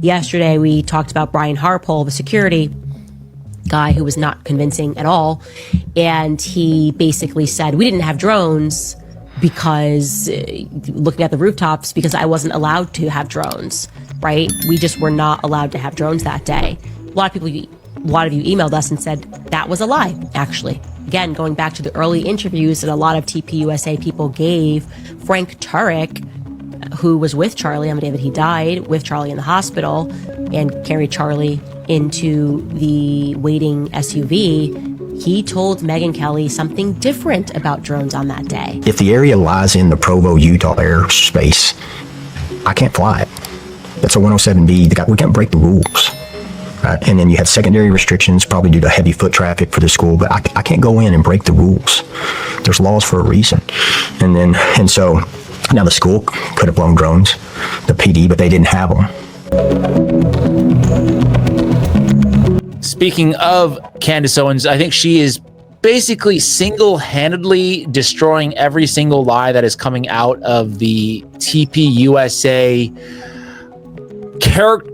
Yesterday, we talked about Brian Harpole, the security guy who was not convincing at all. And he basically said, we didn't have drones because looking at the rooftops, because I wasn't allowed to have drones, right? We just were not allowed to have drones that day. A lot of you emailed us and said that was a lie, actually. Again, going back to the early interviews that a lot of TPUSA people gave, Frank Turek, who was with Charlie on the day that he died, with Charlie in the hospital, and carried Charlie into the waiting SUV, he told Megyn Kelly something different about drones on that day. If the area lies in the Provo, Utah airspace, I can't fly it. That's a 107B. We can't break the rules. Right? And then you have secondary restrictions, probably due to heavy foot traffic for the school, but I can't go in and break the rules. There's laws for a reason. And so now the school could have flown drones, the PD, but they didn't have them. Speaking of Candace Owens, I think she is basically single-handedly destroying every single lie that is coming out of the TPUSA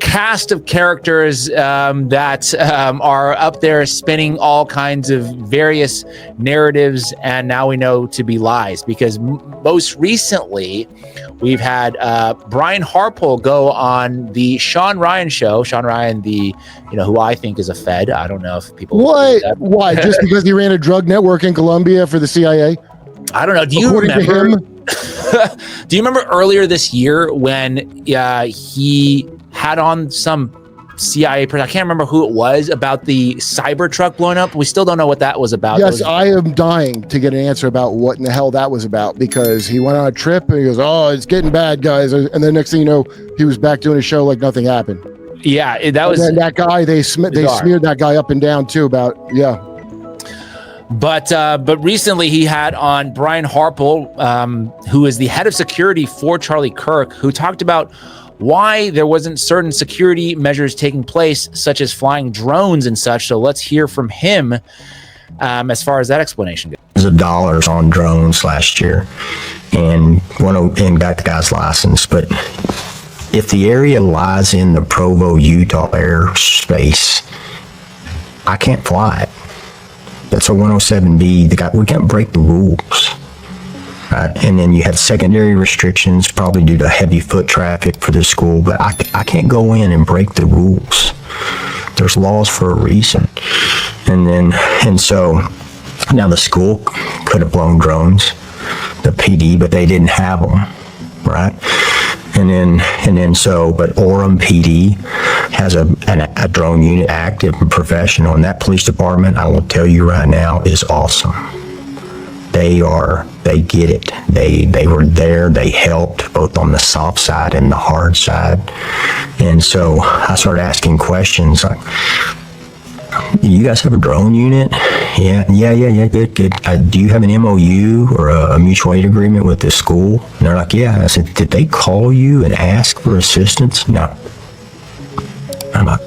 cast of characters that are up there spinning all kinds of various narratives, and now we know to be lies, because most recently we've had Brian Harpole go on the Sean Ryan show. Sean Ryan, who I think is a Fed. I don't know if people what? Why? Just because he ran a drug network in Colombia for the CIA? I don't know. Do you remember? Do you remember earlier this year when he had on some CIA person, I can't remember who it was, about the Cybertruck blowing up? We still don't know what that was about. Yes, I am dying to get an answer about what in the hell that was about, because he went on a trip and he goes, oh, it's getting bad, guys. And then next thing you know, he was back doing a show like nothing happened. Yeah, that was... And that guy, they smeared that guy up and down too about, yeah. But recently he had on Brian Harpole, who is the head of security for Charlie Kirk, who talked about why there wasn't certain security measures taking place, such as flying drones and such. So let's hear from him as far as that explanation goes. Of dollars on drones last year, and got the guy's license. But if the area lies in the Provo, Utah airspace, I can't fly it. That's a 107B. We can't break the rules. Right? And then you have secondary restrictions, probably due to heavy foot traffic for the school, but I can't go in and break the rules. There's laws for a reason. And so now the school could have flown drones, the PD, but they didn't have them, right? But Orem PD has a drone unit, active and professional, and that police department, I will tell you right now, is awesome. They get it. They were there. They helped both on the soft side and the hard side. And so I started asking questions like, you guys have a drone unit? Yeah, good. Do you have an MOU or a mutual aid agreement with the school? And they're like, yeah. I said, did they call you and ask for assistance? No. I'm like,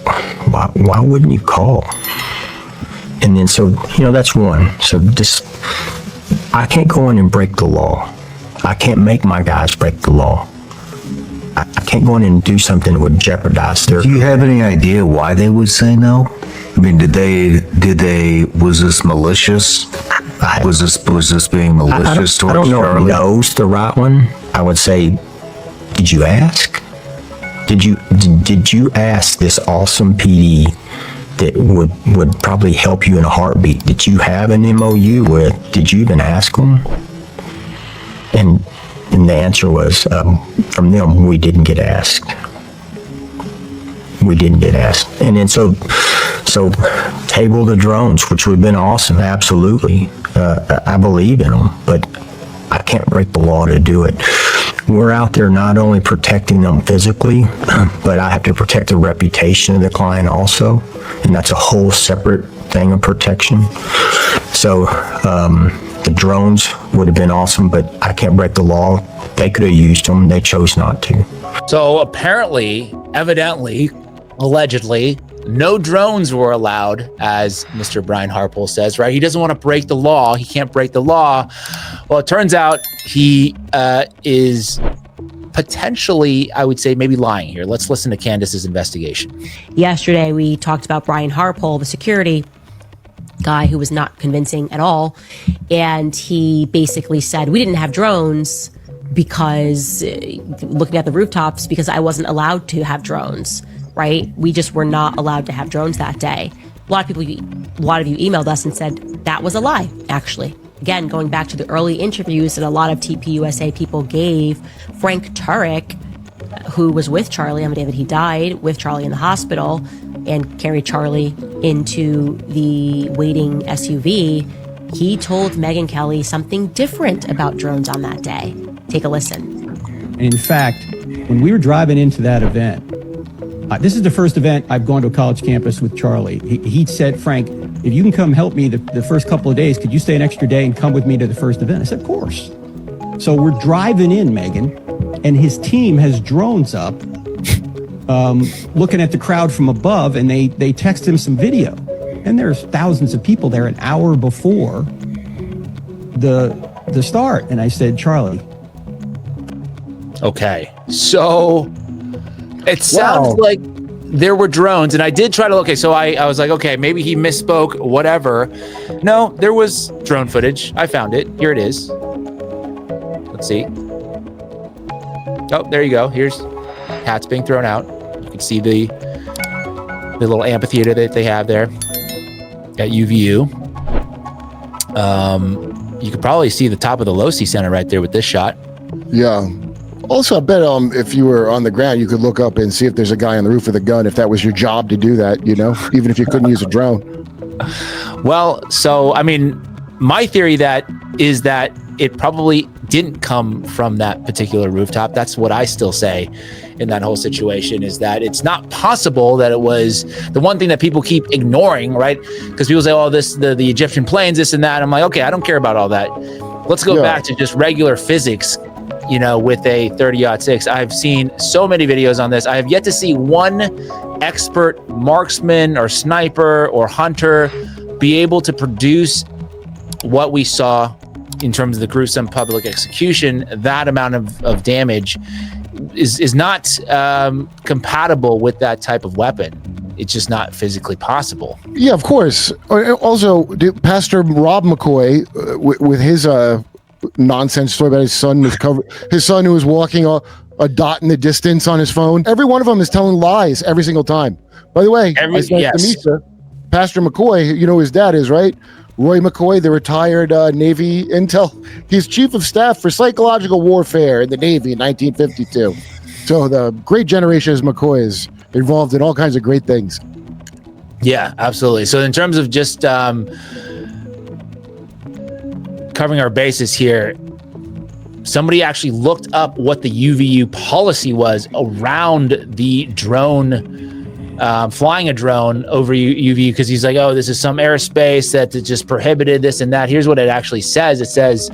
why wouldn't you call? And then, so, that's one. So I can't go in and break the law. I can't make my guys break the law. I can't go in and do something that would jeopardize their... Do you have any idea why they would say no? I mean, was this malicious? Was this being malicious? I don't know if no's the right one. I would say, did you ask? Did you ask this awesome PD that would probably help you in a heartbeat? Did you have an MOU with? Did you even ask them? And the answer was, from them, we didn't get asked. We didn't get asked. And then so table the drones, which would have been awesome, absolutely. I believe in them, but I can't break the law to do it. We're out there not only protecting them physically, but I have to protect the reputation of the client also, and that's a whole separate thing of protection. So the drones would have been awesome, but I can't break the law. They could have used them. They chose not to. So apparently, evidently, allegedly, no drones were allowed, as Mr. Brian Harpole says, right? He doesn't want to break the law. He can't break the law. Well, it turns out he is potentially, I would say, maybe lying here. Let's listen to Candace's investigation. Yesterday, we talked about Brian Harpole, the security guy who was not convincing at all. And he basically said, we didn't have drones because looking at the rooftops, because I wasn't allowed to have drones, right? We just were not allowed to have drones that day. A lot of you emailed us and said that was a lie, actually. Again, going back to the early interviews that a lot of TPUSA people gave Frank Turek, who was with Charlie on the day that he died, with Charlie in the hospital, and carried Charlie into the waiting SUV, he told Megyn Kelly something different about drones on that day. Take a listen. In fact, when we were driving into that event, this is the first event I've gone to a college campus with Charlie. He said, Frank, if you can come help me the first couple of days, could you stay an extra day and come with me to the first event? I said, of course. So we're driving in, Megyn, and his team has drones up, looking at the crowd from above, and they text him some video. And there's thousands of people there an hour before the start. And I said, Charlie. Okay, so it sounds like there were drones, and I did try to, okay, so I was like, okay, maybe he misspoke, whatever. No, there was drone footage. I found it. Here it is. Let's see. Oh, there you go. Here's hats being thrown out. You can see the little amphitheater that they have there at UVU. You could probably see the top of the Losi Center right there with this shot. Yeah. Also, I bet if you were on the ground, you could look up and see if there's a guy on the roof with a gun, if that was your job to do that, even if you couldn't use a drone. Well, so, I mean, my theory is that it probably didn't come from that particular rooftop. That's what I still say in that whole situation, is that it's not possible that it was the one thing that people keep ignoring, right? Because people say, oh, the Egyptian planes, this and that. I'm like, okay, I don't care about all that. Let's go back to just regular physics. With a 30-06. I've seen so many videos on this. I have yet to see one expert marksman or sniper or hunter be able to produce what we saw in terms of the gruesome public execution. That amount of damage is not compatible with that type of weapon. It's just not physically possible. Yeah, of course. Also, Pastor Rob McCoy, with his nonsense story about his son who was walking a dot in the distance on his phone. Every one of them is telling lies every single time. By the way, Pastor McCoy, you know who his dad is, right? Roy McCoy, the retired Navy intel. He's chief of staff for psychological warfare in the Navy in 1952. So the great generation as McCoy is involved in all kinds of great things. Yeah, absolutely. So in terms of just covering our bases here, somebody actually looked up what the UVU policy was around the drone, flying a drone over UVU, because he's like, oh, this is some airspace that just prohibited this and that. Here's what it actually says. It says,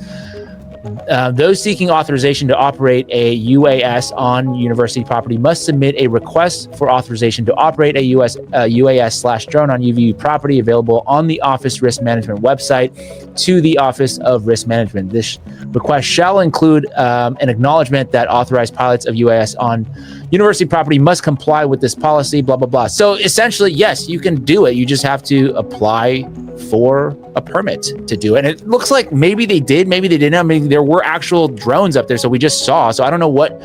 those seeking authorization to operate a UAS on university property must submit a request for authorization to operate a UAS/drone on UVU property, available on the Office Risk Management website, to the Office of Risk Management. This request shall include an acknowledgement that authorized pilots of UAS on university property must comply with this policy, blah, blah, blah. So essentially, yes, you can do it. You just have to apply for a permit to do it. And it looks like maybe they did, maybe they didn't. I mean, there were actual drones up there, so we just saw. So I don't know what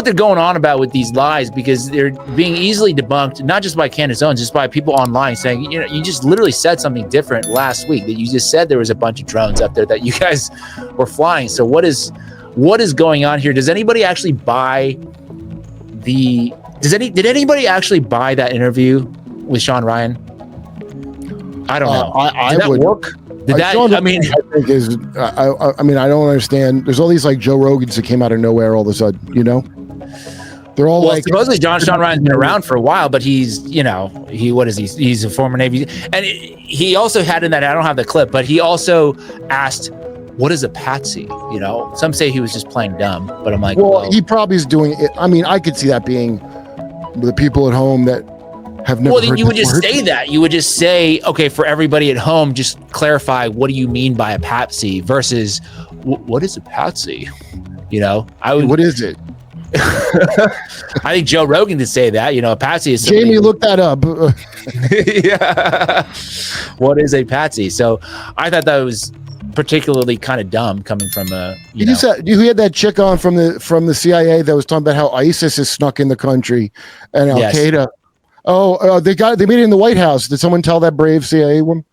they're going on about with these lies, because they're being easily debunked, not just by Candace Owens, just by people online saying, you just literally said something different last week, that you just said there was a bunch of drones up there that you guys were flying. So what is going on here? Does anybody actually buy did anybody actually buy that interview with Sean Ryan? I don't know. Did that work? Did that? I mean, I don't understand. There's all these like Joe Rogans that came out of nowhere all of a sudden. They're all supposedly Sean Ryan's been around for a while, but he's he's a former Navy, and he also had in that, I don't have the clip, but he also asked, what is a patsy? Some say he was just playing dumb, but I'm like, well, he probably is doing it. I mean, I could see that being the people at home that have never. Well, then you would just say that. You would just say, okay, for everybody at home, just clarify, what do you mean by a patsy versus what is a patsy? What is it? I think Joe Rogan could say that. A patsy is somebody Jamie, look that up. yeah. What is a patsy? So I thought that was particularly kind of dumb coming from a. You had that chick on from the CIA that was talking about how ISIS is snuck in the country and Al Qaeda. Oh, they made it in the White House. Did someone tell that brave CIA woman?